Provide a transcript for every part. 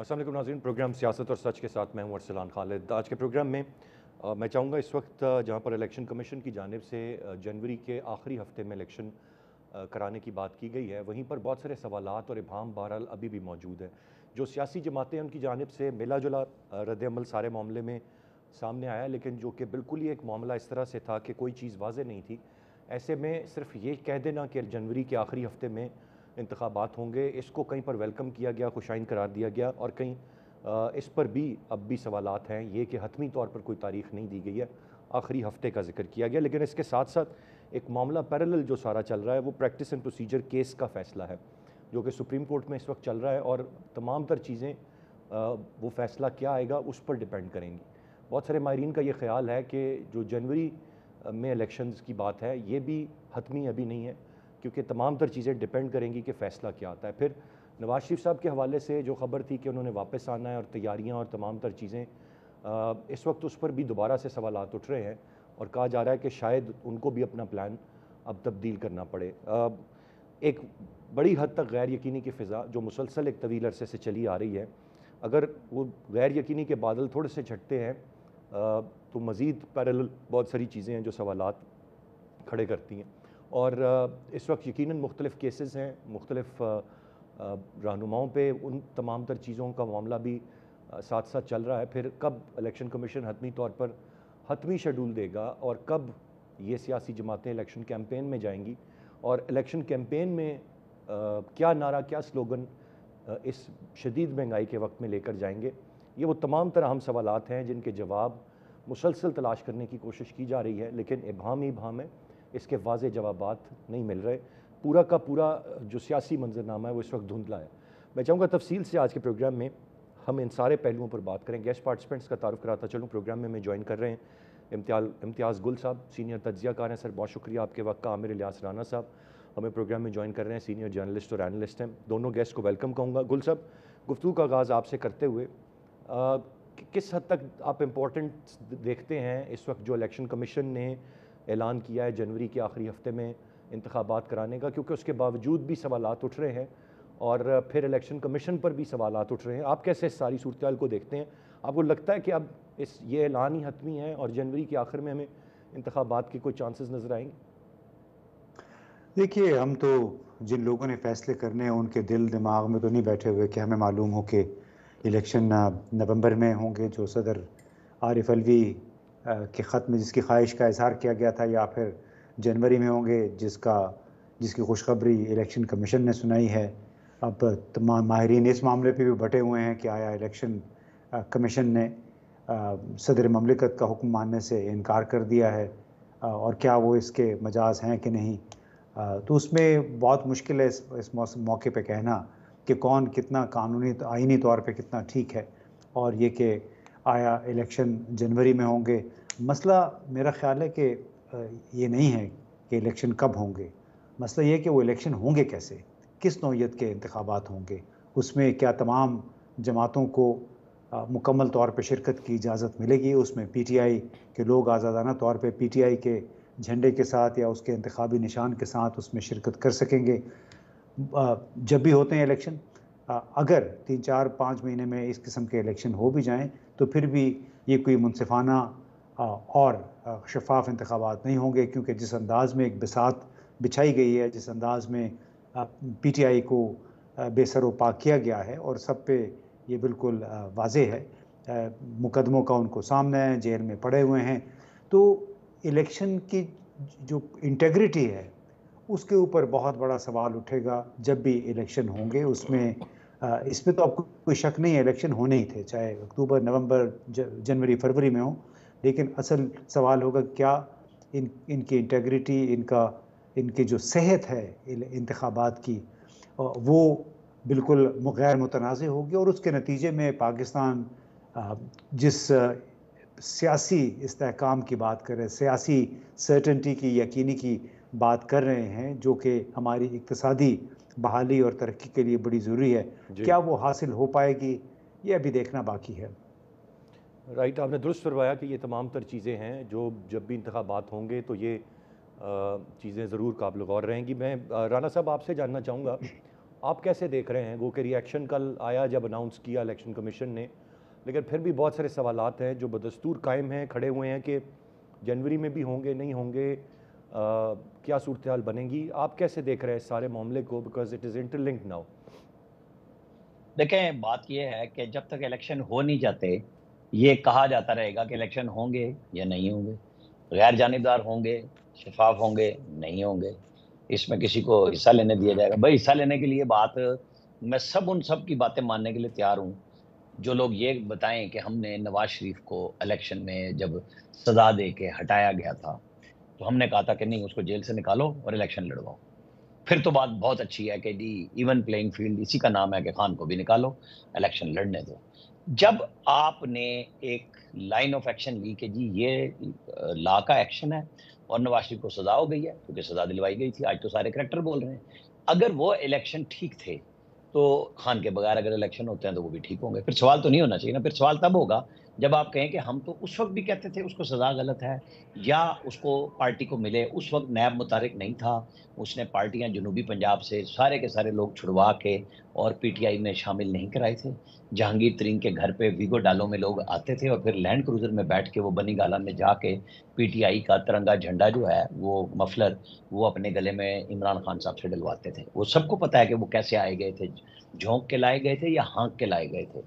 अस्सलाम वालेकुम नाज़रीन, प्रोग्राम सियासत और सच के साथ मैं हूं अरसलान खालिद। आज के प्रोग्राम में मैं चाहूँगा इस वक्त जहां पर इलेक्शन कमीशन की जानिब से जनवरी के आखिरी हफ्ते में इलेक्शन कराने की बात की गई है, वहीं पर बहुत सारे सवालात और इबाहम बहरहाल अभी भी मौजूद हैं। जो सियासी जमातें हैं उनकी जानिब से मिला जुला रद्द-ए-अमल सारे मामले में सामने आया, लेकिन जो कि बिल्कुल ही एक मामला इस तरह से था कि कोई चीज़ वाज़ेह नहीं थी। ऐसे में सिर्फ ये कह देना कि जनवरी के आखिरी हफ्ते में इंतखाबात होंगे, इसको कहीं पर वेलकम किया गया, खुशाइन करार दिया गया, और कहीं इस पर भी अब भी सवालात हैं ये कि हतमी तौर पर कोई तारीख़ नहीं दी गई है, आखिरी हफ्ते का जिक्र किया गया। लेकिन इसके साथ साथ एक मामला पैरेलल जो सारा चल रहा है वो प्रैक्टिस एंड प्रोसीजर केस का फ़ैसला है, जो कि सुप्रीम कोर्ट में इस वक्त चल रहा है, और तमाम तर चीज़ें वो फ़ैसला क्या आएगा उस पर डिपेंड करेंगी। बहुत सारे माहिरीन का ये ख्याल है कि जो जनवरी में इलेक्शंस की बात है ये भी हतमी अभी नहीं है, क्योंकि तमाम तर चीज़ें डिपेंड करेंगी कि फ़ैसला क्या आता है। फिर नवाज़ शरीफ साहब के हवाले से जो ख़बर थी कि उन्होंने वापस आना है और तैयारियां और तमाम तर चीज़ें, इस वक्त उस पर भी दोबारा से सवालात उठ रहे हैं, और कहा जा रहा है कि शायद उनको भी अपना प्लान अब तब्दील करना पड़े। एक बड़ी हद तक गैर यकीनी की फ़िज़ा जो मुसलसल एक तवील अरसे से चली आ रही है, अगर वो गैर यकीनी के बादल थोड़े से छटते हैं तो मज़ीद पैरेलल बहुत सारी चीज़ें हैं जो सवालात खड़े करती हैं। और इस वक्त यकीनन मुख्तलिफ़ केसेस हैं, मुख्तलिफ़ रहनुमाओं पे उन तमाम तर चीज़ों का मामला भी साथ साथ चल रहा है। फिर कब इलेक्शन कमीशन हतमी तौर पर हतमी शेड्यूल देगा और कब ये सियासी जमातें इलेक्शन कैंपेन में जाएंगी, और इलेक्शन कैंपेन में क्या नारा, क्या स्लोगन इस शदीद महंगाई के वक्त में लेकर जाएंगे, ये वो तमाम तरह हम सवालात हैं जिनके जवाब मुसलसल तलाश करने की कोशिश की जा रही है, लेकिन इबाहम ही इबाहम है, इसके वाज़े जवाबात नहीं मिल रहे। पूरा का पूरा जो सियासी मंजरनामा है वो इस वक्त धुंधला है। मैं चाहूँगा तफसील से आज के प्रोग्राम में हम इन सारे पहलुओं पर बात करें। गेस्ट पार्टिसिपेंट्स का तारुफ कराता चलूँ, प्रोग्राम में मैं ज्वाइन कर रहे हैं इम्तियाज़ गुल साहब, सीनियर तज्ज़ियाकार हैं। सर बहुत शुक्रिया आपके वक्त का। आमिर इलियास राना साहब हमें प्रोग्राम में ज्वाइन कर रहे हैं, सीनियर जर्नलिस्ट और एनालिस्ट हैं। दोनों गेस्ट को वेलकम कहूँगा। गुल साहब, गुफ्तगू का आगाज़ आपसे करते हुए किस हद तक आप इम्पोर्टेंट देखते हैं इस वक्त जो इलेक्शन कमीशन ने ऐलान किया है जनवरी के आखिरी हफ्ते में इंतखाबात कराने का, क्योंकि उसके बावजूद भी सवालात उठ रहे हैं और फिर इलेक्शन कमीशन पर भी सवालात उठ रहे हैं। आप कैसे इस सारी सूरत को देखते हैं? आपको लगता है कि अब ये ऐलान ही हतमी है और जनवरी के आखिर में हमें इंतखाबात के कोई चांसेस नज़र आएंगे? देखिए, हम तो जिन लोगों ने फैसले करने हैं उनके दिल दिमाग में तो नहीं बैठे हुए कि हमें मालूम हो कि इलेक्शन नवंबर में होंगे, जो सदर आरिफ अलवी के ख़त में जिसकी ख्वाहिश का इजहार किया गया था, या फिर जनवरी में होंगे जिसकी खुशखबरी इलेक्शन कमीशन ने सुनाई है। अब तमाम माहिरीन इस मामले पे भी बटे हुए हैं कि आया इलेक्शन कमीशन ने सदर ममलिकत का हुक्म मानने से इनकार कर दिया है, और क्या वो इसके मजाज हैं कि नहीं। तो उसमें बहुत मुश्किल है इस मौके पे कहना कि कौन कितना कानूनी तो आईनी तौर पे कितना ठीक है, और ये कि आया इलेक्शन जनवरी में होंगे। मसला मेरा ख़्याल है कि ये नहीं है कि इलेक्शन कब होंगे, मसला ये है कि वो इलेक्शन होंगे कैसे, किस नौइयत के इंतखाबात होंगे, उसमें क्या तमाम जमातों को मुकम्मल तौर पे शिरकत की इजाज़त मिलेगी, उसमें पीटीआई के लोग आज़ादाना तौर पे पीटीआई के झंडे के साथ या उसके इंतखाबी निशान के साथ उसमें शिरकत कर सकेंगे। जब भी होते हैं इलेक्शन, अगर 3-4-5 महीने में इस किस्म के इलेक्शन हो भी जाएँ, तो फिर भी ये कोई मुनसिफ़ाना और शफ़ाफ़ इंतखाबात नहीं होंगे, क्योंकि जिस अंदाज़ में एक बिसात बिछाई गई है, जिस अंदाज़ में पीटीआई को बेसरोपा किया गया है, और सब पे ये बिल्कुल वाज़ेह है, मुकदमों का उनको सामना है, जेल में पड़े हुए हैं। तो इलेक्शन की जो इंटेग्रिटी है, उसके ऊपर बहुत बड़ा सवाल उठेगा जब भी इलेक्शन होंगे। उसमें इसमें तो आपको कोई शक नहीं है, इलेक्शन होने ही थे, चाहे अक्टूबर, नवंबर, जनवरी, फरवरी में हो। लेकिन असल सवाल होगा क्या इनकी इंटेग्रिटी, इनकी जो सेहत है इंतखाबात की, वो बिल्कुल गैर मुतनाज़ होगी, और उसके नतीजे में पाकिस्तान जिस सियासी इस्तेहकाम की बात कर रहे हैं, सियासी सर्टेनिटी की, यकीनी की बात कर रहे हैं, जो कि हमारी इक़्तिसादी बहाली और तरक्की के लिए बड़ी ज़रूरी है, जी क्या वो हासिल हो पाएगी, ये अभी देखना बाकी है। राइट, आपने दुरुस्त फरमाया कि ये तमाम तर चीज़ें हैं जो जब भी इंतखाबात होंगे तो ये चीज़ें ज़रूर काबिल गौर रहेंगी। मैं राना साहब आपसे जानना चाहूँगा, आप कैसे देख रहे हैं? वो कि रिएक्शन कल आया जब अनाउंस किया इलेक्शन कमीशन ने, लेकिन फिर भी बहुत सारे सवालात हैं जो बदस्तूर कायम हैं, खड़े हुए हैं कि जनवरी में भी होंगे, नहीं होंगे, क्या सूरत हाल बनेगी? आप कैसे देख रहे हैं इस सारे मामले को, because it is interlinked now? देखें, बात यह है कि जब तक इलेक्शन हो नहीं जाते, ये कहा जाता रहेगा कि इलेक्शन होंगे या नहीं होंगे, गैर जानिबदार होंगे, शफाफ होंगे, नहीं होंगे, इसमें किसी को हिस्सा लेने दिया जाएगा। भाई, हिस्सा लेने के लिए बात, मैं उन सब की बातें मानने के लिए तैयार हूँ जो लोग ये बताएं कि हमने नवाज शरीफ को इलेक्शन में जब सजा दे के हटाया गया था, तो हमने कहा था कि नहीं, उसको जेल से निकालो और इलेक्शन लड़वाओ। फिर तो बात बहुत अच्छी है कि जी, इवन प्लेइंग फील्ड इसी का नाम है कि खान को भी निकालो, इलेक्शन लड़ने दो। जब आपने एक लाइन ऑफ एक्शन ली कि जी ये लॉ का एक्शन है और नवाज शरीफ को सजा हो गई है, क्योंकि सजा दिलवाई गई थी, आज तो सारे करेक्टर बोल रहे हैं, अगर वो इलेक्शन ठीक थे तो खान के बगैर अगर इलेक्शन होते हैं तो वो भी ठीक होंगे। फिर सवाल तो नहीं होना चाहिए ना। फिर सवाल तब होगा जब आप कहें कि हम तो उस वक्त भी कहते थे उसको सजा गलत है, या उसको पार्टी को मिले, उस वक्त नैब मुतारिक नहीं था, उसने पार्टियां जनूबी पंजाब से सारे के सारे लोग छुड़वा के और पीटीआई में शामिल नहीं कराए थे। जहांगीर तरीन के घर पे वीगो डालों में लोग आते थे और फिर लैंड क्रूजर में बैठ के वो बनी गाला में जाके पीटीआई का तिरंगा झंडा जो है, वो मफलर, वो अपने गले में इमरान खान साहब से डलवाते थे। वो सबको पता है कि वो कैसे आए गए थे, झोंक के लाए गए थे या हाँक के लाए गए थे।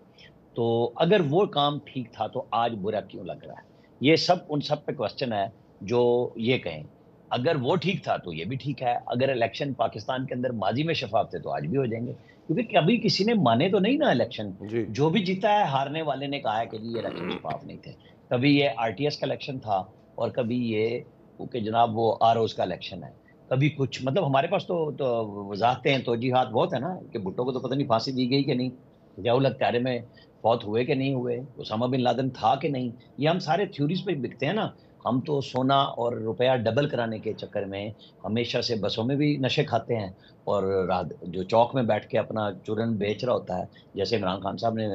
तो अगर वो काम ठीक था तो आज बुरा क्यों लग रहा है? ये सब उन सब पे क्वेश्चन है जो ये कहें। अगर वो ठीक था तो ये भी ठीक है। अगर इलेक्शन पाकिस्तान के अंदर माजी में शफाफ थे तो आज भी हो जाएंगे, क्योंकि कभी किसी ने माने तो नहीं ना इलेक्शन। जी। जो भी जीता है, हारने वाले ने कहा है कि जी ये इलेक्शन शफाफ नहीं थे। कभी ये आरटीएस का इलेक्शन था और कभी ये कि जनाब वो आरओस का इलेक्शन है। कभी कुछ, मतलब हमारे पास तो वजाहतें, तौजीहात बहुत है ना, कि भुट्टो को तो पता नहीं फांसी दी गई कि नहीं, जियाउल हक त्यारे में फौत हुए कि नहीं हुए, उसामा बिन लादेन था कि नहीं, ये हम सारे थ्योरीज पे बिकते हैं ना। हम तो सोना और रुपया डबल कराने के चक्कर में हमेशा से बसों में भी नशे खाते हैं, और रात जो चौक में बैठ के अपना चूरन बेच रहा होता है, जैसे इमरान खान साहब ने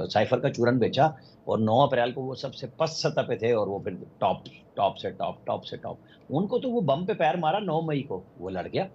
साइफर का चूरन बेचा, और 9 अप्रैल को वो सबसे पस्त सतह पे थे और वो फिर टॉप टॉप से टॉप, टॉप से टॉप। उनको तो वो बम पे पैर मारा 9 मई को, वो लड़ गया,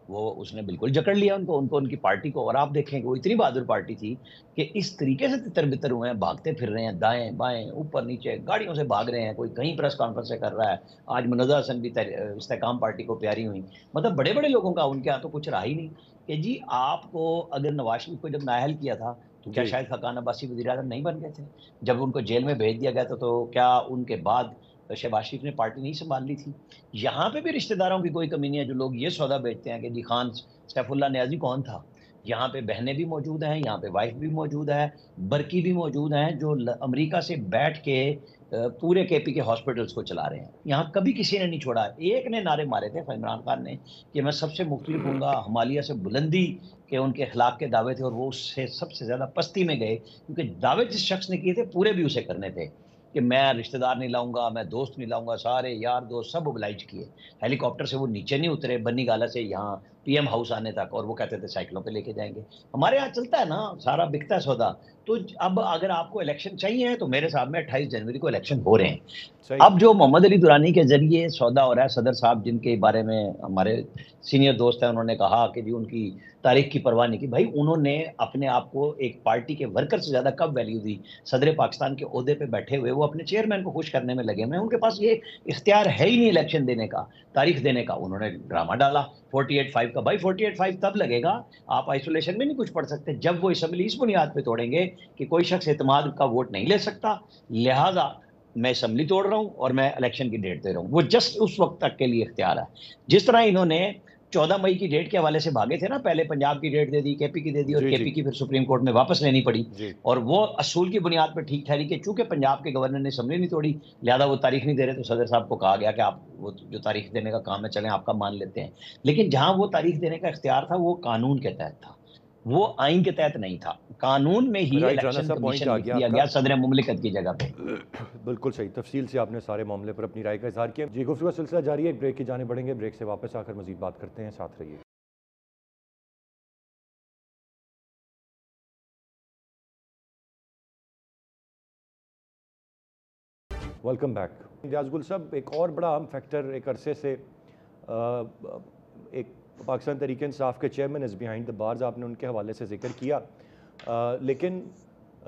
वो उसने बिल्कुल जकड़ लिया उनको, उनकी पार्टी को। और आप देखेंगे वो इतनी बहादुर पार्टी थी कि इस तरीके से तितर बितर हुए हैं, भागते फिर रहे हैं, दाएं बाएं ऊपर नीचे गाड़ियों से भाग रहे हैं, कोई कहीं प्रेस कॉन्फ्रेंस से कर रहा है। आज मुनज़्ज़ा हसन भी इस्तेकाम पार्टी को प्यारी हुई। मतलब बड़े बड़े लोगों का उनके यहाँ तो कुछ रहा ही नहीं। कि जी, आपको अगर नवाज शरीफ को जब नाअहल किया था तो क्या जी। शायद हकान अब्बासी वज़ीर-ए-आज़म नहीं बन गए थे? जब उनको जेल में भेज दिया गया था तो क्या उनके बाद शहबाज शरीफ ने पार्टी नहीं संभाल ली थी? यहाँ पे भी रिश्तेदारों की कोई कमी नहीं है। जो लोग ये सौदा बेचते हैं कि जी खान सैफुल्ला नियाज़ी कौन था, यहाँ पे बहनें भी मौजूद हैं, यहाँ पे वाइफ भी मौजूद है, बरकी भी मौजूद हैं, जो अमेरिका से बैठ के पूरे केपी के हॉस्पिटल्स को चला रहे हैं। यहाँ कभी किसी ने नहीं छोड़ा। एक ने नारे मारे थे इमरान खान ने कि मैं सबसे मुख्तलिफ हूँगा, हिमालय से बुलंदी के उनके खिलाफ के दावे थे, और वो उससे सबसे ज्यादा पस्ती में गए, क्योंकि दावे जिस शख्स ने किए थे पूरे भी उसे करने थे कि मैं रिश्तेदार नहीं लाऊंगा, मैं दोस्त नहीं लाऊंगा, सारे यार दोस्त सब ओबलाइज किए। हेलीकॉप्टर से वो नीचे नहीं उतरे बन्नी गाला से यहाँ पीएम हाउस आने तक, और वो कहते थे साइकिलों पे लेके जाएंगे। हमारे यहाँ चलता है ना, सारा बिकता है सौदा। तो अब अगर आपको इलेक्शन चाहिए तो मेरे हिसाब में 28 जनवरी को इलेक्शन हो रहे हैं। सही। अब जो मोहम्मद अली दुरानी के जरिए सौदा हो रहा है, सदर साहब जिनके बारे में हमारे सीनियर दोस्त हैं, उन्होंने कहा कि जी उनकी तारीख की परवाह नहीं की। भाई, उन्होंने अपने आप को एक पार्टी के वर्कर से ज्यादा कब वैल्यू दी? सदर पाकिस्तान के ओहदे पे बैठे हुए वो अपने चेयरमैन को खुश करने में लगे हुए हैं। उनके पास ये इख्तियार है ही नहीं इलेक्शन देने का, तारीख देने का। उन्होंने ड्रामा डाला 48-5 का। भाई 48-5 तब लगेगा, आप आइसोलेशन में नहीं कुछ पढ़ सकते, जब वो असम्बली इस बुनियाद पे तोड़ेंगे कि कोई शख्स एतमाद का वोट नहीं ले सकता, लिहाजा मैं असम्बली तोड़ रहा हूं और मैं इलेक्शन की डेट दे रहा हूं। वो जस्ट उस वक्त तक के लिए इख्तियार है। जिस तरह इन्होंने 14 मई की डेट के हवाले से भागे थे ना, पहले पंजाब की डेट दे दी, केपी की दे दी, और जी। जी। केपी की फिर सुप्रीम कोर्ट में वापस लेनी पड़ी, जी। और वो असूल की बुनियाद पर ठीक ठहरी कि चूंकि पंजाब के गवर्नर ने असम्बली नहीं तोड़ी, लिहाजा वो तारीख नहीं दे रहे, तो सदर साहब को कहा गया कि आप वो जो तारीख देने का काम है चलें, आपका मान लेते हैं। लेकिन जहां वो तारीख देने का इख्तियार था वो कानून के तहत था, वो आइन के तहत नहीं था। कानून में ही राइट राना इलेक्शन साहब, पॉइंट कमीशन आ लिख गया दिया आपका। गया सदर मुमलिकत की जगह पे। बिल्कुल सही, तफसील से आपने सारे मामले पर अपनी राय का इजहार किया। जी, गुफ्तगू का सिलसिला जारी है, एक ब्रेक की जाने बढ़ेंगे, ब्रेक से वापस आकर मजीद बात करते हैं, साथ रहिए। Welcome back. रियाज गुल साहब, एक और बड़ा अहम फैक्टर एक अरसे से एक पाकिस्तान तहरीक इंसाफ के chairman is behind the bars, आपने उनके हवाले से जिक्र किया, लेकिन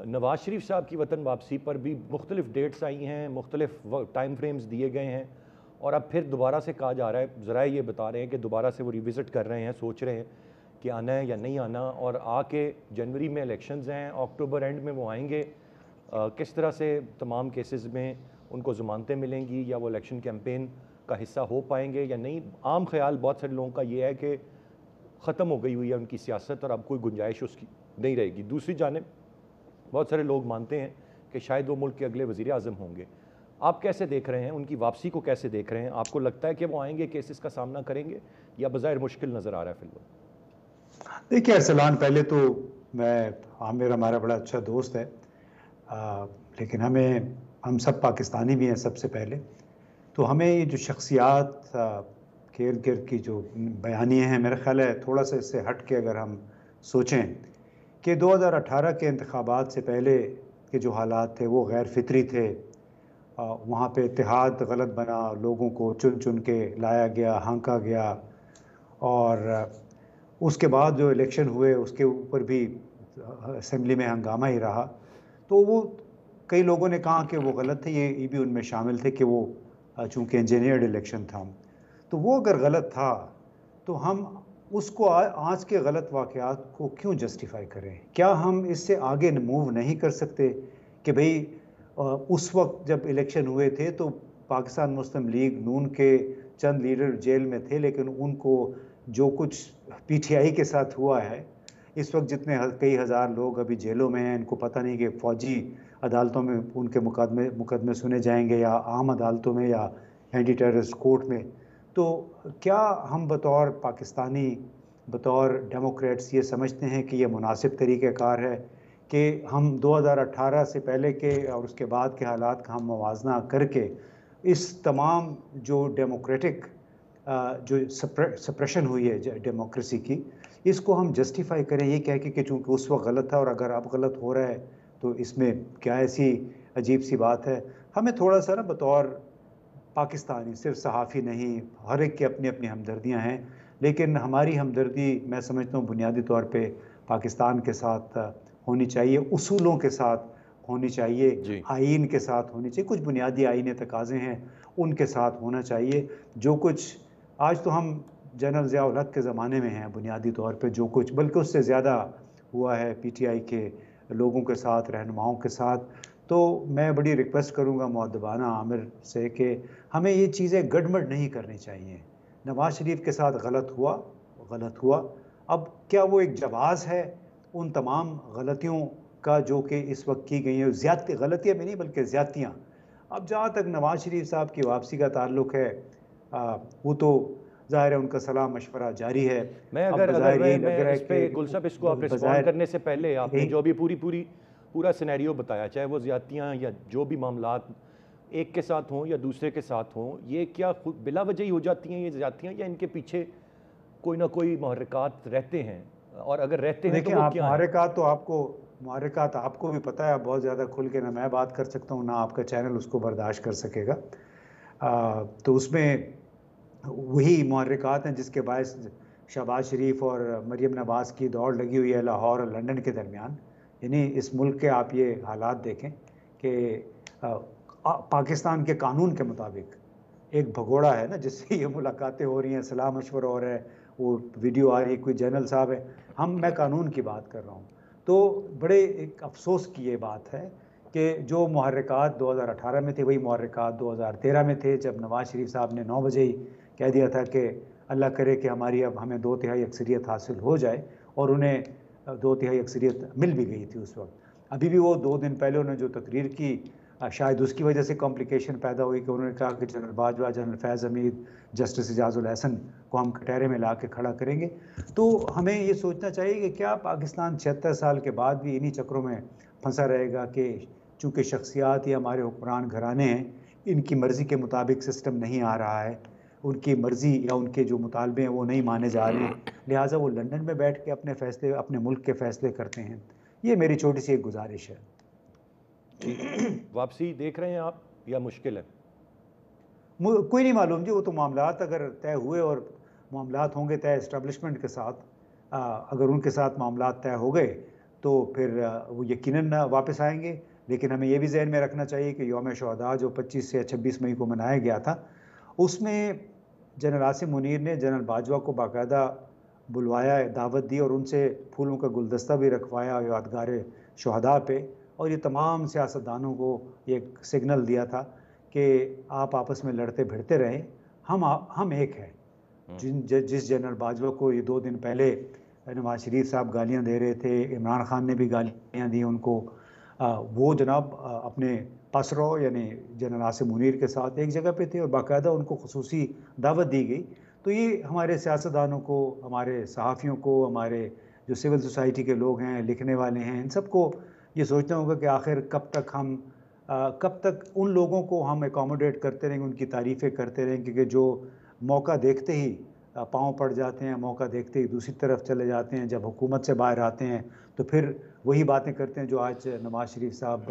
नवाज़ शरीफ साहब की वतन वापसी पर भी मुख्तलिफ डेट्स आई हैं, मुख्तलिफ टाइम फ्रेम्स दिए गए हैं, और अब फिर दोबारा से कहा जा रहा है, ज़रा ये बता रहे हैं कि दोबारा से वो रिविज़िट कर रहे हैं, सोच रहे हैं कि आना है या नहीं आना, और आके जनवरी में इलेक्शंस हैं, अक्टूबर एंड में वो आएंगे। किस तरह से तमाम केसेस में उनको ज़मानतें मिलेंगी, या वो इलेक्शन कैंपेन का हिस्सा हो पाएंगे या नहीं। आम ख्याल बहुत सारे लोगों का ये है कि ख़त्म हो गई हुई है उनकी सियासत और अब कोई गुंजाइश उसकी नहीं रहेगी। दूसरी जानिब बहुत सारे लोग मानते हैं कि शायद वो मुल्क के अगले वज़ीर आज़म होंगे। आप कैसे देख रहे हैं, उनकी वापसी को कैसे देख रहे हैं? आपको लगता है कि वो आएंगे, केसेस का सामना करेंगे, या बज़ाहिर मुश्किल नज़र आ रहा है फिलहाल? देखिए अरसलान, पहले तो आमिर हमारा बड़ा अच्छा दोस्त है, लेकिन हम सब पाकिस्तानी भी हैं सबसे पहले, तो हमें ये जो शख्सियात के इर्द गिर्द की जो बयानियाँ हैं, मेरा ख्याल है थोड़ा सा इससे हट के अगर हम सोचें कि 2018 के इंतखाबात से पहले के जो हालात थे वो गैर फितरी थे। वहाँ पे इत्तेहाद गलत बना, लोगों को चुन चुन के लाया गया, हाँका गया, और उसके बाद जो इलेक्शन हुए उसके ऊपर भी असेंबली में हंगामा ही रहा। तो वो कई लोगों ने कहा कि वो गलत थे, ये भी उनमें शामिल थे कि वो चूँकि इंजीनियर्ड इलेक्शन था, तो वो अगर गलत था तो हम उसको आज के गलत वाक़यात को क्यों जस्टिफाई करें? क्या हम इससे आगे मूव नहीं कर सकते कि भाई उस वक्त जब इलेक्शन हुए थे तो पाकिस्तान मुस्लिम लीग नून के चंद लीडर जेल में थे, लेकिन उनको जो कुछ पीटीआई के साथ हुआ है, इस वक्त जितने कई हज़ार लोग अभी जेलों में हैं, इनको पता नहीं कि फ़ौजी अदालतों में उनके मुकदमे सुने जाएंगे या आम अदालतों में या एंटी टेररिस्ट कोर्ट में। तो क्या हम बतौर पाकिस्तानी, बतौर डेमोक्रेट्स ये समझते हैं कि ये मुनासिब तरीक़ेकार है कि हम 2018 से पहले के और उसके बाद के हालात का हम मुवाजना करके इस तमाम जो डेमोक्रेटिक जो सप्रेशन हुई है डेमोक्रेसी की, इसको हम जस्टिफाई करें ये कह के चूँकि उस वक्त गलत था और अगर अब गलत हो रहा है तो इसमें क्या ऐसी अजीब सी बात है? हमें थोड़ा सा ना बतौर पाकिस्तानी, सिर्फ सहाफ़ी नहीं, हर एक की अपनी अपनी हमदर्दियाँ हैं, लेकिन हमारी हमदर्दी मैं समझता हूँ बुनियादी तौर पे पाकिस्तान के साथ होनी चाहिए, उसूलों के साथ होनी चाहिए, आईन के साथ होनी चाहिए। कुछ बुनियादी आईनी तकाज़े हैं उनके साथ होना चाहिए। जो कुछ आज तो हम जनरल ज़िया-उल हक के ज़माने में हैं बुनियादी तौर पे, जो कुछ बल्कि उससे ज़्यादा हुआ है पीटीआई के लोगों के साथ, रहनुमाओं के साथ। तो मैं बड़ी रिक्वेस्ट करूँगा मुअद्दबाना आमिर से कि हमें ये चीज़ें गड़बड़ नहीं करनी चाहिए। नवाज़ शरीफ के साथ गलत हुआ। अब क्या वो एक जवाज़ है उन तमाम गलतियों का जो कि इस वक्त की गई हैं, गलतियाँ भी नहीं बल्कि ज़्यादतियाँ। अब जहाँ तक नवाज़ शरीफ साहब की वापसी का ताल्लुक़ है, वो तो ज़ाहिर है उनका सलाह मशवरा जारी है। मैं अब अगर बज़ाहिर यही मैं लग रहा है इस पे कि गुल साहब, इसको आप रिस्पॉन्ड करने से पहले आपने जो अभी पूरा सिनेरियो बताया, चाहे वो ज़्यादतियाँ या जो भी मामलात एक के साथ हों या दूसरे के साथ हों, ये क्या खुद बिला वजह ही हो जाती हैं ये ज़्यादतियाँ, या इनके पीछे कोई ना कोई मुहर्रिकात रहते हैं? और अगर रहते हैं तो देखिए, वो आप क्या हैं? मुहर्रिकात आपको भी पता है, आप बहुत ज़्यादा खुल के ना मैं बात कर सकता हूँ, ना आपका चैनल उसको बर्दाश्त कर सकेगा। तो उसमें वही मुहर्रिकात हैं जिसके बायस शहबाज शरीफ और मरीम नवाज़ की दौड़ लगी हुई है लाहौर और लंदन के दरमियान। यानी इस मुल्क के आप ये हालात देखें कि पाकिस्तान के कानून के मुताबिक एक भगोड़ा है ना जिससे ये मुलाकातें हो रही हैं, सलाह मशवरा हो रहा है, वो वीडियो आ रही है, कोई जनरल साहब है, मैं कानून की बात कर रहा हूँ। तो बड़े एक अफसोस की ये बात है कि जो मुहर्रिकात 2018 में थे वही मुहर्रिकात 2013 में थे, जब नवाज़ शरीफ साहब ने 9 बजे ही कह दिया था कि अल्लाह करे कि हमें 2/3 अक्सरियत हासिल हो जाए, और उन्हें 2/3 अक्सरियत मिल भी गई थी उस वक्त। अभी भी वो 2 दिन पहले उन्होंने जो तकरीर की, शायद उसकी वजह से कॉम्प्लिकेशन पैदा हुई कि उन्होंने कहा कि जनरल बाजवा, जनरल फैज़ हमीद, जस्टिस एजाज़ुल हसन को हम कटहरे में ला के खड़ा करेंगे। तो हमें ये सोचना चाहिए कि क्या पाकिस्तान 76 साल के बाद भी इन्हीं चक्रों में फंसा रहेगा कि चूँकि शख्सियात या हमारे हुक्मरान घराने हैं, इनकी मर्ज़ी के मुताबिक सिस्टम नहीं आ रहा है, उनकी मर्ज़ी या उनके जो मुतालबे हैं वो नहीं माने जा रहे हैं, लिहाजा वो लंदन में बैठ के अपने मुल्क के फ़ैसले करते हैं। ये मेरी छोटी सी एक गुजारिश है। वापसी देख रहे हैं आप या मुश्किल है? कोई नहीं मालूम जी, वो तो मामलात अगर तय हुए और मामलात होंगे तय इस्टेब्लिशमेंट के साथ, अगर उनके साथ मामलात तय हो गए तो फिर वो यकीनन वापस आएंगे। लेकिन हमें ये भी ज़हन में रखना चाहिए कि यौम शुहदा जो 25 से 26 मई को मनाया गया था, उसमें जनरल आसिम मुनीर ने जनरल बाजवा को बाकायदा बुलवाया, दावत दी और उनसे फूलों का गुलदस्ता भी रखवाया यादगार शुहदा पे, और ये तमाम सियासतदानों को एक सिग्नल दिया था कि आप आपस में लड़ते भिड़ते रहें, हम एक हैं। जिस जनरल बाजवा को ये 2 दिन पहले नवाज शरीफ साहब गालियां दे रहे थे, इमरान खान ने भी गालियां दी उनको, वो जनाब अपने पसरो यानी जनरल आसिम मुनीर के साथ एक जगह पे थे और बाकायदा उनको खुसूसी दावत दी गई। तो ये हमारे सियासतदानों को, हमारे सहाफ़ियों को, हमारे जो सिविल सोसाइटी के लोग हैं, लिखने वाले हैं, इन सबको ये सोचना होगा कि आखिर कब तक उन लोगों को हम एकोमोडेट करते रहेंगे, उनकी तारीफ़ें करते रहेंगे, क्योंकि जो मौका देखते ही पाँव पड़ जाते हैं, मौका देखते ही दूसरी तरफ चले जाते हैं, जब हुकूमत से बाहर आते हैं तो फिर वही बातें करते हैं जो आज नवाज शरीफ साहब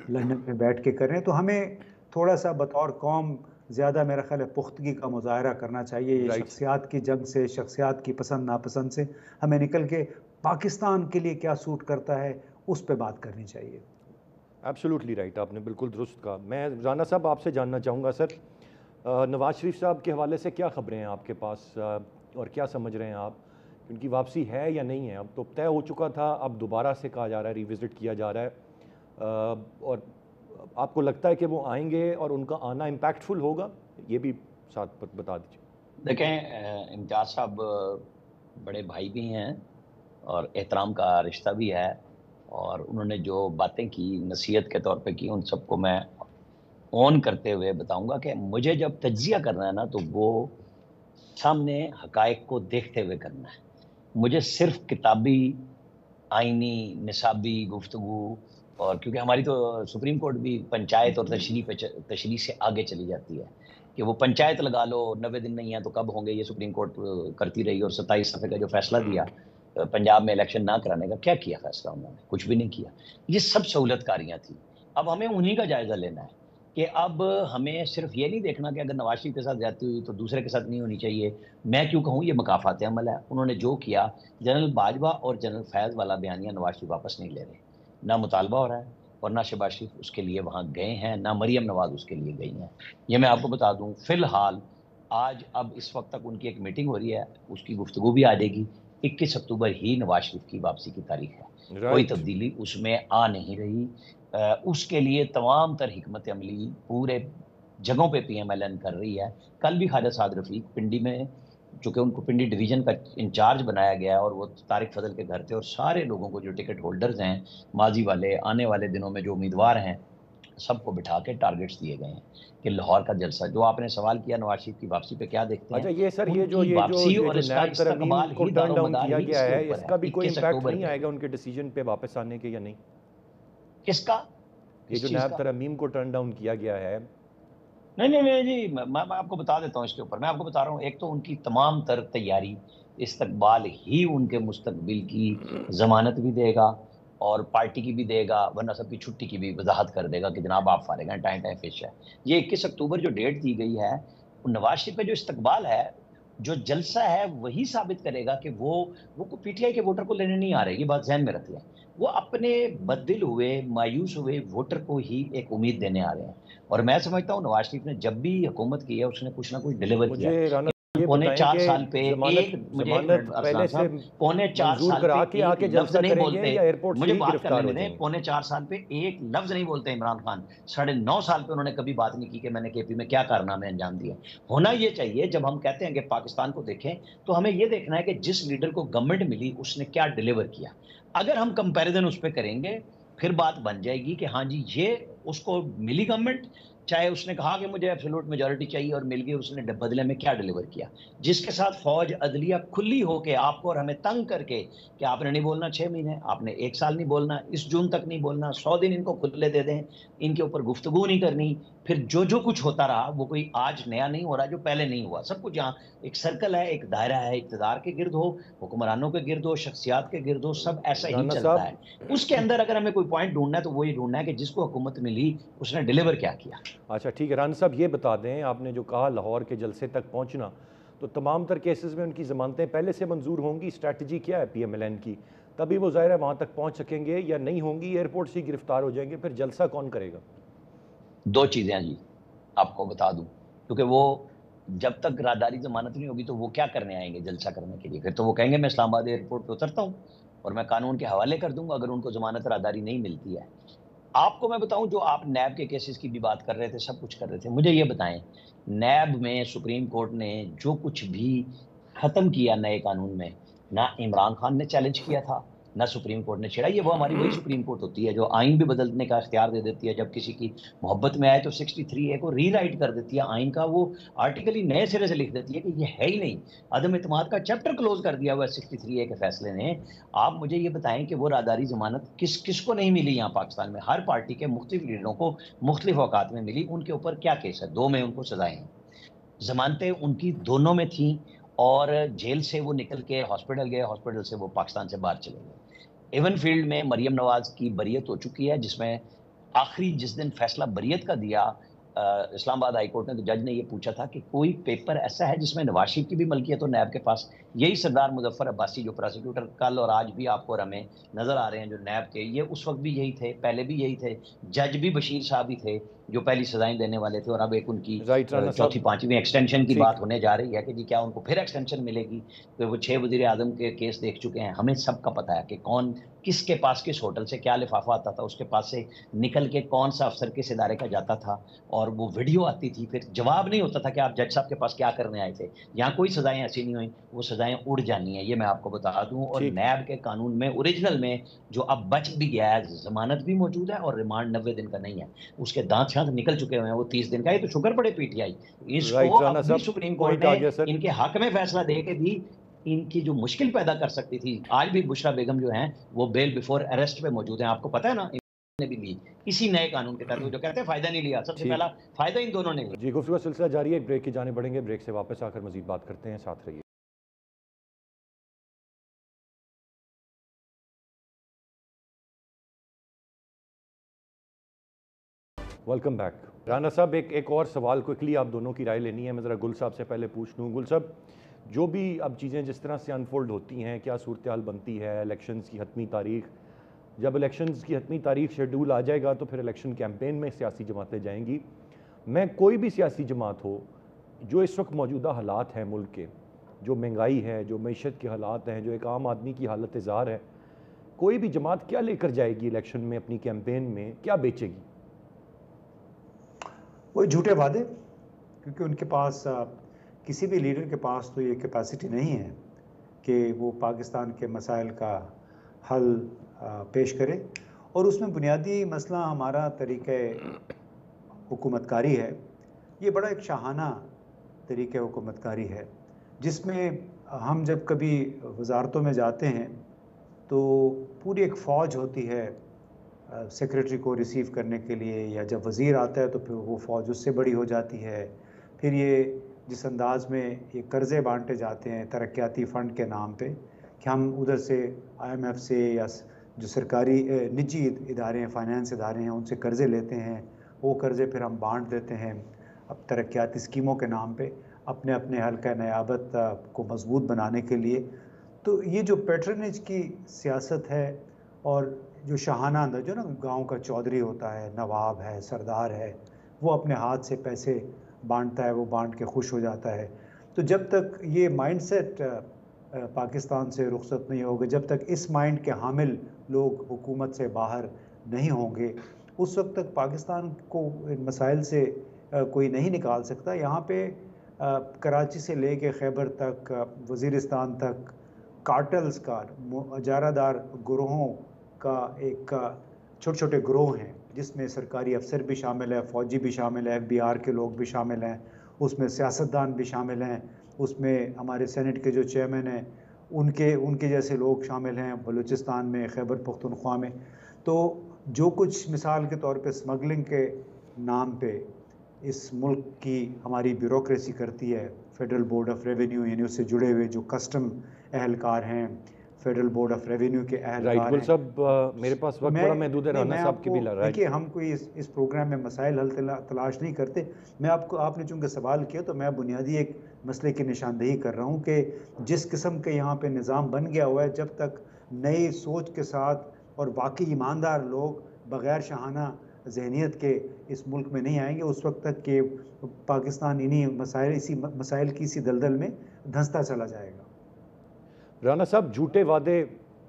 लंदन में बैठ के कर रहे हैं। तो हमें थोड़ा सा बतौर कौम ज़्यादा मेरा ख्याल है पुख्तगी का मुजाहरा करना चाहिए। ये शख्सियात की जंग से, शख्सियात की पसंद नापसंद से हमें निकल के पाकिस्तान के लिए क्या सूट करता है उस पर बात करनी चाहिए। एब्सोल्युटली राइट, आपने बिल्कुल दुरुस्त कहा। मैं राना साहब आपसे जानना चाहूँगा सर, नवाज शरीफ साहब के हवाले से क्या खबरें हैं आपके पास, और क्या समझ रहे हैं आप, उनकी वापसी है या नहीं है? अब तो तय हो चुका था, अब दोबारा से कहा जा रहा है, रिविज़िट किया जा रहा है, और आपको लगता है कि वो आएंगे और उनका आना इम्पैक्टफुल होगा? ये भी साथ बता दीजिए। देखें, इम्तियाज़ साहब बड़े भाई भी हैं और एहतराम का रिश्ता भी है, और उन्होंने जो बातें की नसीहत के तौर पे की, उन सबको मैं ऑन करते हुए बताऊंगा कि मुझे जब तज्जिया करना है ना, तो वो सामने हकायक को देखते हुए करना है। मुझे सिर्फ किताबी, आईनी, निसाबी गुफ्तगू, और क्योंकि हमारी तो सुप्रीम कोर्ट भी पंचायत और तशरीह से आगे चली जाती है कि वो पंचायत लगा लो, 90 दिन नहीं है तो कब होंगे, ये सुप्रीम कोर्ट करती रही। और 27 सफ़े का जो फैसला दिया पंजाब में इलेक्शन ना कराने का, क्या किया फैसला उन्होंने? कुछ भी नहीं किया। ये सब सहूलतकारियाँ थी। अब हमें उन्हीं का जायज़ा लेना है कि अब हमें सिर्फ ये नहीं देखना कि अगर नवाज शरीफ के साथ ज्यादती हुई तो दूसरे के साथ नहीं होनी चाहिए। मैं क्यों कहूँ, ये मकाफात अमल है। उन्होंने जो किया, जनरल बाजवा और जनरल फैज़ वाला बयानिया नवाज शरीफ वापस नहीं ले रहे, ना मुतालबा हो रहा है, और ना शहबाज शरीफ उसके लिए वहाँ गए हैं, ना मरियम नवाज उसके लिए गई हैं। ये मैं आपको बता दूँ। फिलहाल आज अब इस वक्त तक उनकी एक मीटिंग हो रही है, उसकी गुफ्तगू भी आ जाएगी। 21 अक्टूबर ही नवाज शरीफ की वापसी की तारीख है। कोई तब्दीली उसमें आ नहीं रही। उसके लिए तमाम तर हिकमत अमली पूरे जगहों पे PMLN कर रही है। कल भी ख्वाजा साद रफ़ीक पिंडी में, चूँकि उनको पिंडी डिवीज़न का इंचार्ज बनाया गया है, और वो तारिक फजल के घर थे, और सारे लोगों को जो टिकट होल्डर्स हैं, माजी वाले, आने वाले दिनों में जो उम्मीदवार हैं, सबको बिठा के टारगेट्स दिए गए हैं कि लाहौर का जलसा। जो आपने सवाल किया नवाज शरीफ की वापसी पे क्या देखते हैं? अच्छा, ये सर, ये जो नैब तरमीम को टर्न डाउन किया गया है, इसका भी कोई इम्पैक्ट नहीं आएगा उनके डिसीजन पे वापस आने के, या नहीं? किसका? ये जो नैब तरमीम को टर्न डाउन किया गया है। नहीं जी, मैं आपको बता देता हूँ इसके ऊपर। मैं आपको बता रहा हूँ, एक तो उनकी तमाम तर तैयारी, इस्तकबाल ही उनके मुस्तकबिल की ज़मानत भी देगा और पार्टी की भी देगा, वरना सबकी छुट्टी की भी वजाहत कर देगा कि जनाब आप फारिग हैं, टाइम फिश है। ये 21 अक्टूबर जो डेट दी गई है, नवाज शरीफ का जो इस्तकबाल है, जो जलसा है, वही साबित करेगा कि वो PTI के वोटर को लेने नहीं आ रहे। ये बात ज़हन में रख लें। वो अपने बददिल हुए, मायूस हुए वोटर को ही एक उम्मीद देने आ रहे हैं। और मैं समझता हूँ नवाज शरीफ ने जब भी हुकूमत की है, उसने कुछ ना कुछ डिलीवर किया। पौने 4 साल पे पहले से पौने 4 साल पे आके जलसा करेंगे या एयरपोर्ट से ही गिरफ्तार हो जाएंगे? पौने 4 साल पे एक लफ्ज नहीं बोलते इमरान खान। 9.5 साल पे उन्होंने कभी बात नहीं की कि मैंने KP में क्या कारनामे अंजाम दिए। होना ये चाहिए, जब हम कहते हैं कि पाकिस्तान को देखें, तो हमें ये देखना है कि जिस लीडर को गवर्नमेंट मिली उसने क्या डिलीवर किया। अगर हम कंपैरिजन उस पर करेंगे, फिर बात बन जाएगी कि हाँ जी, ये उसको मिली गवर्नमेंट, चाहे उसने कहा कि मुझे एब्सोल्यूट मेजॉरिटी चाहिए और मिल गई, उसने बदले में क्या डिलीवर किया। जिसके साथ फौज अदलिया खुली होके आपको और हमें तंग करके कि आपने नहीं बोलना 6 महीने, आपने 1 साल नहीं बोलना, इस जून तक नहीं बोलना, 100 दिन इनको खुले दे दें, इनके ऊपर गुफ्तगू नहीं करनी। फिर जो कुछ होता रहा वो कोई आज नया नहीं हो रहा, जो पहले नहीं हुआ। सब कुछ यहाँ एक सर्कल है, एक दायरा है, इक़्तिदार के गिर्द हो, हुक्मरानों के गिर्द हो, शख्सियात के गिर्द हो, सब ऐसा ही चलता है। उसके अंदर अगर हमें कोई पॉइंट ढूंढना है तो वही ढूंढना है कि जिसको हुकूमत मिली उसने डिलीवर क्या किया। अच्छा ठीक है, राना साहब ये बता दें, आपने जो कहा लाहौर के जलसे तक पहुँचना, तो तमाम तर केसेस में उनकी ज़मानतें पहले से मंजूर होंगी। स्ट्रैटेजी क्या है PMLN की? तभी वो ज़ाहिर है वहाँ तक पहुँच सकेंगे, या नहीं होंगी एयरपोर्ट से ही गिरफ्तार हो जाएंगे, फिर जलसा कौन करेगा? दो चीजें हैं जी, आपको बता दूं, क्योंकि वो जब तक राहदारी जमानत नहीं होगी तो वो क्या करने आएंगे जलसा करने के लिए? फिर तो वो कहेंगे मैं इस्लामाबाद एयरपोर्ट पे उतरता हूँ और मैं कानून के हवाले कर दूंगा अगर उनको जमानत राहदारी नहीं मिलती है। आपको मैं बताऊं, जो आप नैब के केसेस की भी बात कर रहे थे, सब कुछ कर रहे थे, मुझे ये बताएं, नैब में सुप्रीम कोर्ट ने जो कुछ भी खत्म किया नए कानून में, ना इमरान खान ने चैलेंज किया था, ना सुप्रीम कोर्ट ने छेड़ा। ये वो हमारी वही सुप्रीम कोर्ट होती है जो आइन भी बदलने का इख्तियार दे देती है। जब किसी की मोहब्बत में आए तो 63A को रीराइट कर देती है आइन का, वो आर्टिकल ही नए सिरे से लिख देती है कि ये है ही नहीं। अदम इत्मीनाद का चैप्टर क्लोज कर दिया हुआ है 63A के फैसले ने। आप मुझे ये बताएं कि वो राहदारी जमानत किस किस को नहीं मिली यहाँ पाकिस्तान में? हर पार्टी के मुख्तलिफ लीडरों को मुख्तलिफ औकात में मिली। उनके ऊपर क्या केस है? 2 में उनको सजाएं हैं। जमानतें उनकी दोनों में थी, और जेल से वो निकल के हॉस्पिटल गए, हॉस्पिटल से वो पाकिस्तान से बाहर चले गए। एवन फील्ड में मरियम नवाज की बरियत हो चुकी है, जिसमें आखिरी जिस दिन फैसला बरियत का दिया इस्लामाबाद हाई कोर्ट ने, तो जज ने ये पूछा था कि कोई पेपर ऐसा है जिसमें नवाज शरीफ की भी मलकियत हो नैब के पास? यही सरदार मुजफ्फर अब्बासी जो प्रोसिक्यूटर कल और आज भी आपको हमें नजर आ रहे हैं जो नैब के, ये उस वक्त भी यही थे, पहले भी यही थे। जज भी बशीर साहब ही थे जो पहली सजाएं देने वाले थे, और अब एक उनकी राइट राना चौथी साहब, पांचवी एक्सटेंशन की ठीक। बात होने जा रही है कि जी क्या उनको फिर एक्सटेंशन मिलेगी? तो वो 6 वजीर आजम के केस देख चुके हैं, हमें सबका पता है कि कौन किसके पास किस होटल से क्या लिफाफा आता था, उसके पास से निकल के कौन सा अफसर किस इदारे का जाता था, और वो वीडियो आती थी। फिर जवाब नहीं होता था कि आप जज साहब के पास क्या करने आए थे। यहाँ कोई सजाएं ऐसी नहीं हुई, वो सजाएं उड़ जानी है, ये मैं आपको बता दूं। और ठीक। नैब के कानून में ओरिजिनल में जो अब बच भी गया है, जमानत भी मौजूद है और रिमांड 90 दिन का नहीं है, उसके दांत शांत निकल चुके हुए हैं, वो 30 दिन का। ये तो शुक्र पड़े PTI, इसको राइट राना अब भी साहब, सुप्रीम कोर्ट पॉइंट ने आ गया सर। इनके हक में फैसला दे के भी इनकी जो मुश्किल पैदा कर सकती थी। आज भी बुशरा बेगम जो हैं वो बेल बिफोर अरेस्ट पे मौजूद हैं, आपको पता है ना, ने भी ली इसी नए कानून के तहत। वो जो कहते हैं फायदा नहीं लिया, सबसे ठीक। पहला फायदा इन दोनों ने लिया। जी, गुफ्तगू का सिलसिला जारी है, एक ब्रेक की जाने बढ़ेंगे, ब्रेक से वापस आकर मजीद बात करते हैं, साथ रहिए। Welcome back. राना साहब, एक और सवाल क्विकली आप दोनों की राय लेनी है। मैं ज़रा गुल साहब से पहले पूछ लूँ। गुल साहब, जो भी अब चीज़ें जिस तरह से अनफोल्ड होती हैं, क्या सूरत हाल बनती है, इलेक्शंस की हतमी तारीख, जब इलेक्शंस की हतमी तारीख शेड्यूल आ जाएगा तो फिर इलेक्शन कैंपेन में सियासी जमातें जाएंगी। मैं कोई भी सियासी जमात हो, जो इस वक्त मौजूदा हालात हैं मुल्क के, जो महंगाई है, जो मईशत के हालात हैं, जो एक आम आदमी की हालत ज़ार है, कोई भी जमात क्या लेकर जाएगी इलेक्शन में अपनी कैंपेन में, क्या बेचेगी? वही झूठे वादे, क्योंकि उनके पास किसी भी लीडर के पास तो ये कैपेसिटी नहीं है कि वो पाकिस्तान के मसाइल का हल पेश करे। और उसमें बुनियादी मसला हमारा तरीक़े हुकूमतकारी है। ये बड़ा एक शाहाना तरीक़े हुकूमतकारी है, जिसमें हम जब कभी वजारतों में जाते हैं तो पूरी एक फ़ौज होती है सेक्रेटरी को रिसीव करने के लिए, या जब वज़ीर आता है तो फिर वो फ़ौज उससे बड़ी हो जाती है। फिर ये जिस अंदाज़ में ये कर्ज़े बांटे जाते हैं तरक्याती फ़ंड के नाम पे, कि हम उधर से IMF से या जो सरकारी निजी इदारे हैं, फ़ाइनेंस इदारे हैं, उनसे कर्ज़े लेते हैं। वो कर्ज़े फिर हम बांट देते हैं अब तरक्याती स्कीमों के नाम पे, अपने अपने हल्का नयाबत को मजबूत बनाने के लिए। तो ये जो पैट्रनेज की सियासत है, और जो शाहाना अंदर जो ना गांव का चौधरी होता है, नवाब है, सरदार है, वो अपने हाथ से पैसे बांटता है, वो बांट के खुश हो जाता है। तो जब तक ये माइंडसेट पाकिस्तान से रुखसत नहीं होगा, जब तक इस माइंड के हामिल लोग हुकूमत से बाहर नहीं होंगे, उस वक्त तक पाकिस्तान को इन मसाइल से कोई नहीं निकाल सकता। यहाँ पे कराची से ले के खैबर तक, वज़ीरिस्तान तक कार्टल्स का, इजारादार ग्रोहों का एक छोटे छोटे ग्रोह हैं, जिसमें सरकारी अफसर भी शामिल है, फ़ौजी भी शामिल है, FBR के लोग भी शामिल हैं, उसमें सियासतदान भी शामिल हैं, उसमें हमारे सेनेट के जो चेयरमैन हैं उनके जैसे लोग शामिल हैं, बलूचिस्तान में, खैबर पख्तूनख्वा में। तो जो कुछ मिसाल के तौर पे स्मगलिंग के नाम पे इस मुल्क की हमारी ब्यूरोक्रेसी करती है, फेडरल बोर्ड ऑफ रेवेन्यू यानी उससे जुड़े हुए जो कस्टम एहलकार हैं, फेडरल बोर्ड ऑफ रेवेन्यू के राइट अहलकार गुल हैं। साहब, मेरे पास वक्त बड़ा महदूद है, नहीं, राना मैं साहब की भी आपको राइट। देखिए, हम कोई इस प्रोग्राम में मसाइल हल तलाश नहीं करते। मैं आपको, आपने चूंकि सवाल किया तो मैं बुनियादी एक मसले की निशानदेही कर रहा हूँ कि जिस किस्म के यहाँ पे निज़ाम बन गया हुआ है, जब तक नई सोच के साथ और वाकई ईमानदार लोग बग़ैर शाहाना जहनीत के इस मुल्क में नहीं आएंगे, उस वक्त तक कि पाकिस्तान इन्हीं मसाइल की इसी दलदल में धंसता चला जाएगा। राना साहब, झूठे वादे,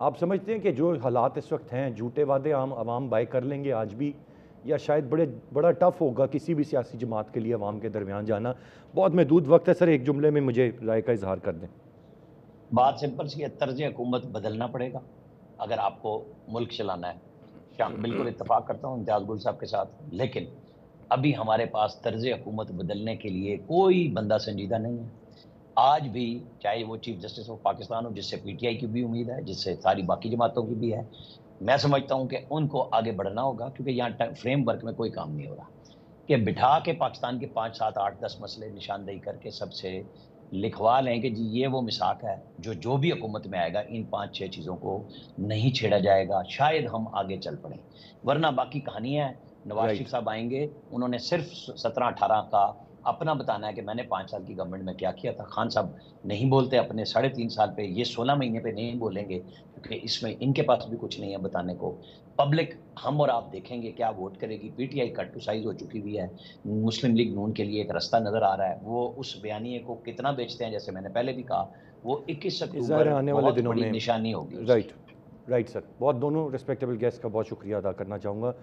आप समझते हैं कि जो हालात इस वक्त हैं, झूठे वादे आम आवाम बाय कर लेंगे आज भी, या शायद बड़ा टफ होगा किसी भी सियासी जमात के लिए आवाम के दरमियान जाना? बहुत महदूद वक्त है सर, एक जुमले में मुझे राय का इजहार कर दें। बात सिंपल सी है, तर्ज हुकूमत बदलना पड़ेगा अगर आपको मुल्क चलाना है। बिल्कुल इत्तेफाक करता हूँ इम्तियाज़ गुल साहब के साथ, लेकिन अभी हमारे पास तर्ज हुकूमत बदलने के लिए कोई बंदा संजीदा नहीं है। आज भी चाहे वो चीफ जस्टिस ऑफ पाकिस्तान हो, जिससे पीटीआई की भी उम्मीद है, जिससे सारी बाकी जमातों की भी है, मैं समझता हूँ कि उनको आगे बढ़ना होगा, क्योंकि यहाँ फ्रेमवर्क में कोई काम नहीं हो रहा कि बिठा के पाकिस्तान के 5, 7, 8, 10 मसले निशानदेही करके सबसे लिखवा लें कि जी ये वो मिसाक है, जो भी हुकूमत में आएगा इन 5-6 चीज़ों को नहीं छेड़ा जाएगा, शायद हम आगे चल पड़ें। वरना बाकी कहानी है, नवाज शरीफ साहब आएंगे, उन्होंने सिर्फ 17-18 का अपना बताना है कि मैंने 5 साल की गवर्नमेंट में क्या किया था। खान साहब नहीं बोलते अपने 3.5 साल पे, ये 16 महीने पे नहीं बोलेंगे, क्योंकि इसमें इनके पास भी कुछ नहीं है बताने को। पब्लिक हम और आप देखेंगे क्या वोट करेगी। पीटीआई कट टू साइज हो चुकी हुई है, मुस्लिम लीग नून के लिए एक रास्ता नजर आ रहा है, वो उस बयानिए को कितना बेचते हैं, जैसे मैंने पहले भी कहा, वो 21 ज़ाहिर अक्टूबर आने वाले बहुत दिनों बड़ी में निशानी होगी उसकी। राइट राइट सर, बहुत दोनों रिस्पेक्टेबल गेस्ट का बहुत शुक्रिया अदा करना चाहूँगा।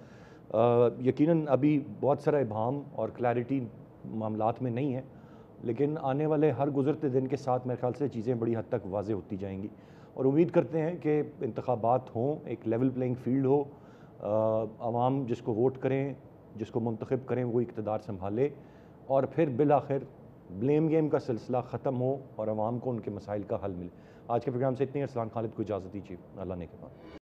यकीनन अभी बहुत सारा इबाम और क्लैरिटी मामलात में नहीं है, लेकिन आने वाले हर गुज़रते दिन के साथ मेरे ख्याल से चीज़ें बड़ी हद तक वाज़ेह होती जाएंगी, और उम्मीद करते हैं कि इंतखाबात हों, एक लेवल प्लेइंग फील्ड हो, आवाम जिसको वोट करें, जिसको मुंतखब करें, वो इक़्तिदार संभाले, और फिर बिल आखिर ब्लेम गेम का सिलसिला ख़त्म हो और आवाम को उनके मसाइल का हल मिले। आज के प्रोग्राम से इतनी। अरसलान खालिद को इजाज़त दीजिए, अल्लाह ने के बाद।